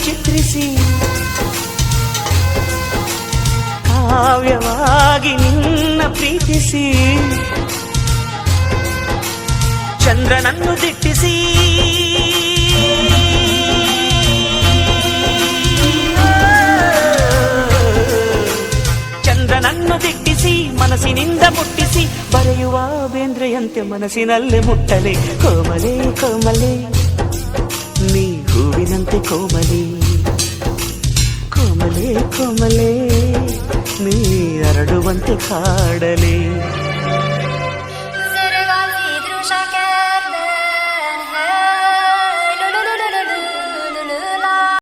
ಚಿತ್ರಿಸಿ ಕಾವ್ಯವಾಗಿ ನಿನ್ನ ಪ್ರೀತಿಸಿ ಚಂದ್ರನನ್ನು ದಿಟ್ಟಿಸಿ ಚಂದ್ರನನ್ನು ದಿಟ್ಟಿಸಿ ಮನಸ್ಸಿನಿಂದ ಮುಟ್ಟಿಸಿ ಬರೆಯುವ ಬೇಂದ್ರೆಯಂತೆ ಮನಸ್ಸಿನಲ್ಲೇ ಮುಟ್ಟಲೆ ಕೋಮಲೆ ಕೋಮಲೆ ನೀ ಹೂವಿನಂತೆ ಕೋಮಲೆ ಕೋಮಲೆ ಕೋಮಲೆ ನೀ ಅರಡುವಂತೆ ಕಾಡಲೆ